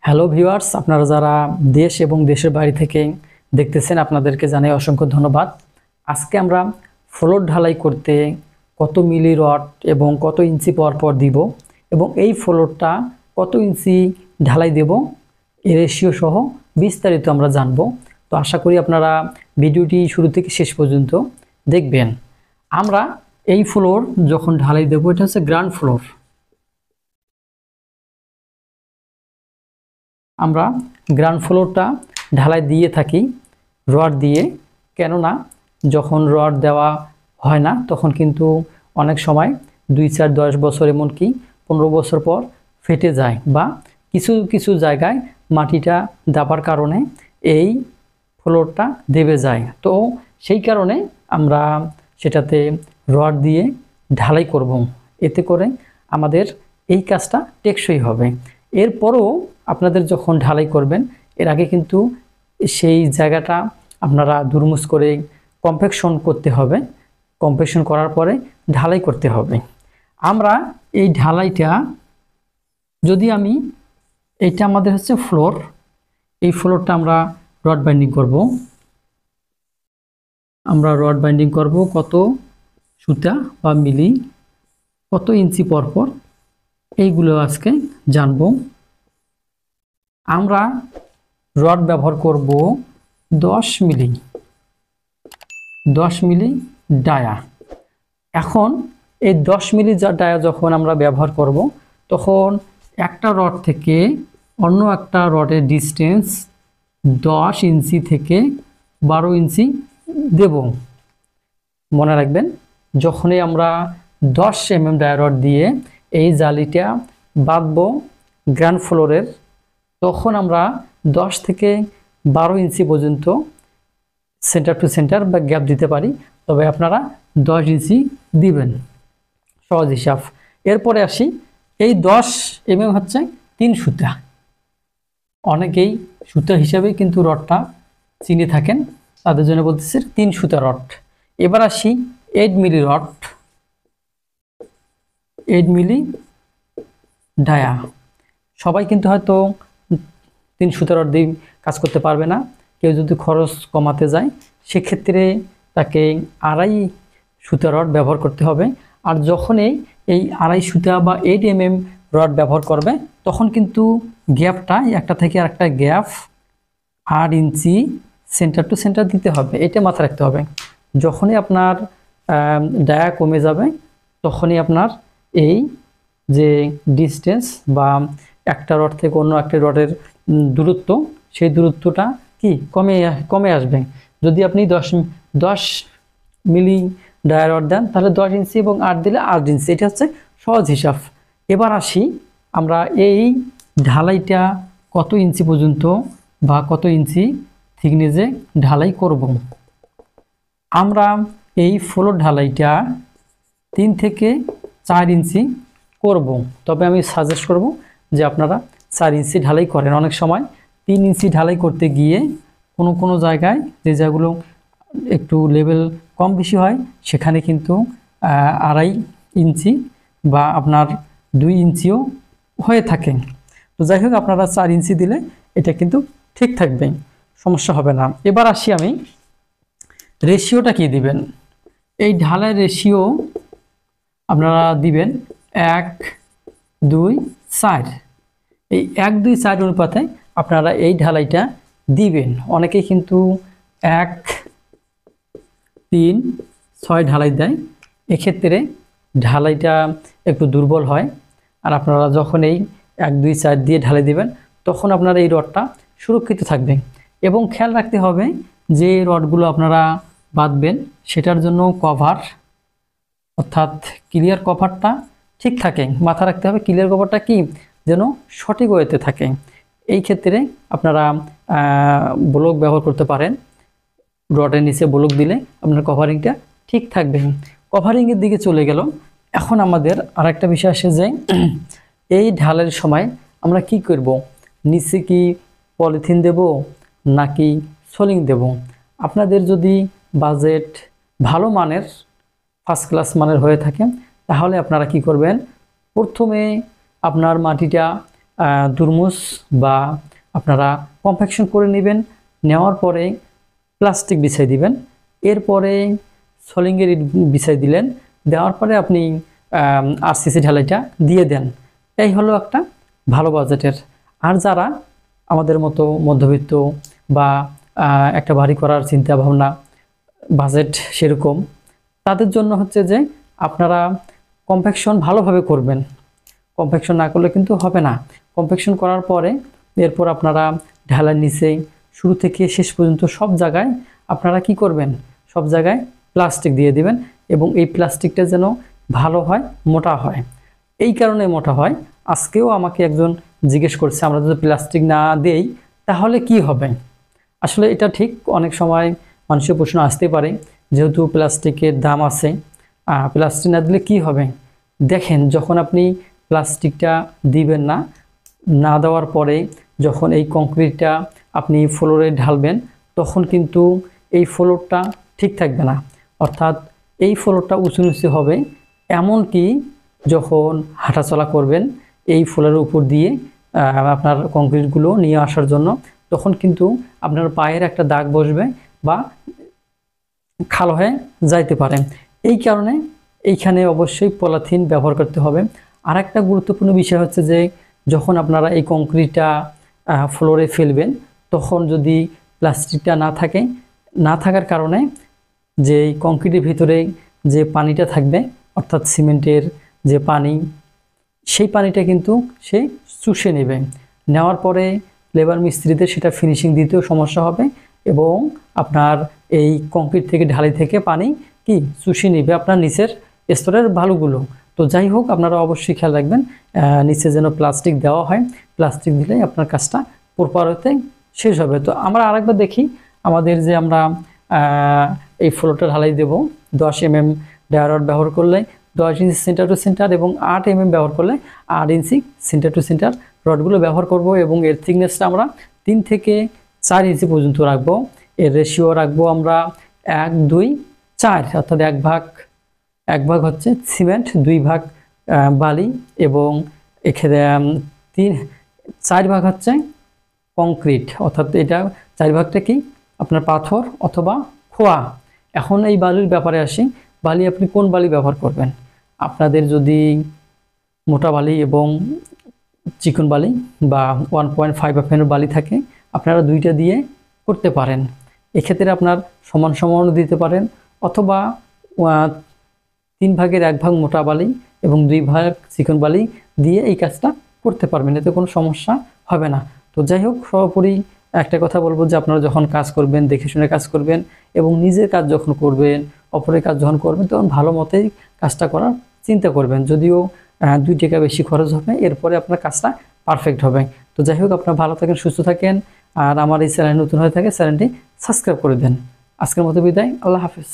Hello viewers, আপনারা যারা দেশ এবং দেশের বাইরে থেকে দেখতেছেন আপনাদেরকে জানাই অসংখ্য ধন্যবাদ। আজকে আমরা ফ্লোর ঢালাই করতে কত মিলি রড এবং কত ইঞ্চি পর দিব এবং এই ফ্লোরটা কত ইঞ্চি ঢালাই দেব এর রেশিও সহ বিস্তারিত আমরা জানব। তো আশা করি আপনারা ভিডিওটি শুরু থেকে শেষ পর্যন্ত দেখবেন। আমরা এই ফ্লোর যখন ঢালাই দেব, এটা হচ্ছে গ্রাউন্ড ফ্লোর। আমরা গ্রাউন্ড ফ্লোরটা ঢালাই দিয়ে থাকি রড দিয়ে, কেননা যখন রড দেওয়া হয় না তখন কিন্তু অনেক সময় 2, 4, 10 বছর এমনকি 15 বছর পর ফেটে যায় বা কিছু কিছু জায়গায় মাটিটা দাবার কারণে এই ফ্লোরটা দেবে যায়। তো সেই কারণে আমরা সেটাতে রড দিয়ে ঢালাই করব, এতে করে আমাদের এই কাজটা টেকসই হবে। এরপরও আপনাদের যখন ঢালাই করবেন এর আগে কিন্তু সেই জায়গাটা আপনারা দুরমুজ করে কম্প্যাকশন করতে হবে। কম্প্যাকশন করার পরে ঢালাই করতে হবে। আমরা এই ঢালাইটা যদি এইটা আমাদের হচ্ছে ফ্লোর, এই ফ্লোরটা আমরা রড বাইন্ডিং করব। আমরা রড বাইন্ডিং করব কত সুতা বা মিলি, কত ইঞ্চি পরপর, এইগুলো আজকে জানবো। আমরা রড ব্যবহার করব 10 মিলি ডায়া। এখন এই 10 মিলি ডায়া যখন আমরা ব্যবহার করব তখন একটা রড থেকে অন্য একটা রডের ডিস্টেন্স 10 ইঞ্চি থেকে 12 ইঞ্চি দেব। মনে রাখবেন, যখনই আমরা 10 mm ডায়া রড দিয়ে এই জালিটা বাঁধবো গ্রাউন্ড ফ্লোরের, তখন আমরা 10 থেকে 12 ইঞ্চি পর্যন্ত সেন্টার টু সেন্টার বা গ্যাপ দিতে পারি, তবে আপনারা 10 ইঞ্চি দিবেন, সহজ হিসাব। এরপরে আসি, এই 10 mm হচ্ছে 3 সুতা। অনেকেই সুতা হিসাবে কিন্তু রডটা চিনে থাকেন, তাদের জন্য বলতেছি 3 সুতা রড। এবার আসি 8 মিলি রড, 8 মিলি ডায়া। সবাই কিন্তু হয়তো 3 সুতা রড দিয়ে কাজ করতে পারবে না। কেউ যদি খরচ কমাতে যায় সেক্ষেত্রে তাকে 2.5 সুতা রড ব্যবহার করতে হবে। আর যখনই এই 2.5 সুতা বা 8 mm রড ব্যবহার করবে তখন কিন্তু গ্যাপটা একটা থেকে আরেকটা গ্যাপ 8 ইঞ্চি সেন্টার টু সেন্টার দিতে হবে, এটা মাথায় রাখতে হবে। যখনই আপনার ডায়া কমে যাবে তখনই আপনার এই যে ডিস্টেন্স বা একটা রড থেকে অন্য একটা রডের দূরত্ব, সেই দূরত্বটা কি কমে আসবে। যদি আপনি 10 মিলি ডায়া রড দেন তাহলে 10 ইঞ্চি এবং 8 দিলে 8 ইঞ্চি, এটা হচ্ছে সহজ হিসাব। এবার আসি, আমরা এই ঢালাইটা কত ইঞ্চি পর্যন্ত বা কত ইঞ্চি থিকনেসে ঢালাই করব। আমরা এই ফ্লোর ঢালাইটা 3 থেকে 4 ইঞ্চি করব, তবে আমি সাজেস্ট করব যে আপনারা 4 ইঞ্চি ঢালাই করেন। অনেক সময় 3 ইঞ্চি ঢালাই করতে গিয়ে কোনো জায়গায় যে জায়গাগুলো একটু লেভেল কম বেশি হয় সেখানে কিন্তু 2.5 ইঞ্চি বা আপনার 2 ইঞ্চিও হয়ে থাকে। তো যাই হোক, আপনারা 4 ইঞ্চি দিলে এটা কিন্তু ঠিক থাকবে, সমস্যা হবে না। এবার আসি, আমি রেশিওটা কি দিবেন। এই ঢালাই রেশিও আপনারা দিবেন 1, 2, 4। এই 1, 2, 4 অনুপাতে আপনারা এই ঢালাইটা দিবেন। অনেকেই কিন্তু 1, 3, 6 ঢালাই দেয়, এক্ষেত্রে ঢালাইটা একটু দুর্বল হয়। আর আপনারা যখন এই 1, 2, 4 দিয়ে ঢালাই দিবেন তখন আপনারা এই রডটা সুরক্ষিত থাকবে। এবং খেয়াল রাখতে হবে যে রডগুলো আপনারা বাঁধবেন সেটার জন্য কভার, অর্থাৎ ক্লিয়ার কভারটা ঠিক থাকে। মাথা রাখতে হবে ক্লিয়ার কভারটা কি যেন সঠিক ওয়েতে থাকে। এই ক্ষেত্রে আপনারা ব্লক ব্যবহার করতে পারেন। রডের নিচে ব্লক দিলে আপনার কভারিংটা ঠিক থাকবে। কভারিংয়ের দিকে চলে গেল। এখন আমাদের আরেকটা বিষয় আসে যে এই ঢালের সময় আমরা কি করব, নিচে কি পলিথিন দেব নাকি সোলিং দেব। আপনাদের যদি বাজেট ভালো মানের, ফার্স্ট ক্লাস মানের হয়ে থাকে তাহলে আপনারা কি করবেন, প্রথমে আপনার মাটিটা দুরমুজ বা আপনারা কমপ্যাকশন করে নেবেন। নেওয়ার পরে প্লাস্টিক বিছাই দিবেন, এরপরে সলিংয়ের ইট বিছাই দিলেন, দেওয়ার পরে আপনি আরসিসি ঢালাইটা দিয়ে দেন। এই হলো একটা ভালো বাজেটের। আর যারা আমাদের মতো মধ্যবিত্ত বা একটা বাড়ি করার চিন্তা ভাবনা, বাজেট সেরকম, তাদের জন্য হচ্ছে যে আপনারা কমপ্যাকশন ভালোভাবে করবেন। কমপ্যাকশন না করলে কিন্তু হবে না। কমপ্যাকশন করার পরে এরপর আপনারা ঢালার নিচে শুরু থেকে শেষ পর্যন্ত সব জায়গায় আপনারা কি করবেন, সব জায়গায় প্লাস্টিক দিয়ে দিবেন এবং এই প্লাস্টিকটা যেন ভালো হয়, মোটা হয়। এই কারণে মোটা হয়, আজকেও আমাকে একজন জিজ্ঞেস করছে আমরা যদি প্লাস্টিক না দেই তাহলে কি হবে। আসলে এটা ঠিক, অনেক সময় মানুষের প্রশ্ন আসতে পারে, যেহেতু প্লাস্টিকের দাম আছে, প্লাস্টিক না দিলে কি হবে। দেখেন, যখন আপনি প্লাস্টিকটা দিবেন না, না দেওয়ার পরে যখন এই কংক্রিটটা আপনি ফ্লোরে ঢালবেন, তখন কিন্তু এই ফ্লোরটা ঠিক থাকবে না, অর্থাৎ এই ফ্লোরটা উঁচু নিচু হবে। এমনকি যখন হাঁটাচলা করবেন এই ফ্লোরের উপর দিয়ে আপনার কংক্রিটগুলো নিয়ে আসার জন্য, তখন কিন্তু আপনার পায়ের একটা দাগ বসবে বা খাল হয়ে যাইতে পারে। এই কারণে এইখানে অবশ্যই পলিথিন ব্যবহার করতে হবে। আর একটা গুরুত্বপূর্ণ বিষয় হচ্ছে যে যখন আপনারা এই কংক্রিটটা ফ্লোরে ফেলবেন, তখন যদি প্লাস্টিকটা না থাকার কারণে যে কংক্রিটের ভিতরে যে পানিটা থাকবে, অর্থাৎ সিমেন্টের যে পানি, সেই পানিটা কিন্তু সে চুষে নেবে। নেওয়ার পরে লেবার মিস্ত্রিদের সেটা ফিনিশিং দিতেও সমস্যা হবে এবং আপনার এই কংক্রিট থেকে ঢালাই থেকে পানি কি চুষে নেবে আপনার নিচের স্তরের বালুগুলো। তো যাই হোক, আপনারা অবশ্যই খেয়াল রাখবেন নিচে যেন প্লাস্টিক দেওয়া হয়। প্লাস্টিক দিলেই আপনার কাজটা প্রপার হতে শেষ হবে। তো আমরা আরেকবার দেখি আমাদের যে আমরা এই ফ্লোরটা ঢালাই দেব 10 mm ডায়া রড ব্যবহার করলে 10 ইঞ্চি সেন্টার টু সেন্টার এবং 8 mm ব্যবহার করলে 8 ইঞ্চি সেন্টার টু সেন্টার রডগুলো ব্যবহার করব এবং এর থিকনেসটা আমরা 3 থেকে 4 ইঞ্চি পর্যন্ত রাখবো। এর রেশিও রাখবো আমরা 1-2-4, অর্থাৎ এক ভাগ হচ্ছে সিমেন্ট, 2 ভাগ বালি এবং এখানে 4 ভাগ হচ্ছে কংক্রিট, অর্থাৎ এটা 4 ভাগটা কি আপনার পাথর অথবা খোয়া। এখন এই বালির ব্যাপারে আসি, বালি আপনি কোন বালি ব্যবহার করবেন। আপনাদের যদি মোটা বালি এবং চিকন বালি বা 1.5 FM বালি থাকে, আপনারা দুইটা দিয়ে করতে পারেন। এক্ষেত্রে আপনার সমান সমান দিতে পারেন, অথবা 3 ভাগের 1 ভাগ মোটা বালি এবং 2 ভাগ চিকন বালি দিয়ে এই কাজটা করতে পারবেন, এতে কোনো সমস্যা হবে না। তো যাই হোক, সর্বোপরি একটা কথা বলবো যে আপনারা যখন কাজ করবেন দেখে শুনে কাজ করবেন এবং নিজের কাজ যখন করবেন, অপরের কাজ যখন করবেন, তখন ভালো মতোই কাজটা করার চিন্তা করবেন। যদিও 2 টাকা বেশি খরচ হবে, এরপরে আপনার কাজটা পারফেক্ট হবে। তো যাই হোক, আপনারা ভালো থাকেন, সুস্থ থাকেন। আর আমার এই চ্যানেল নতুন হয়ে থাকে, চ্যানেলটি সাবস্ক্রাইব করে দেন। আজকের মতো বিদায়, আল্লাহ হাফেজ।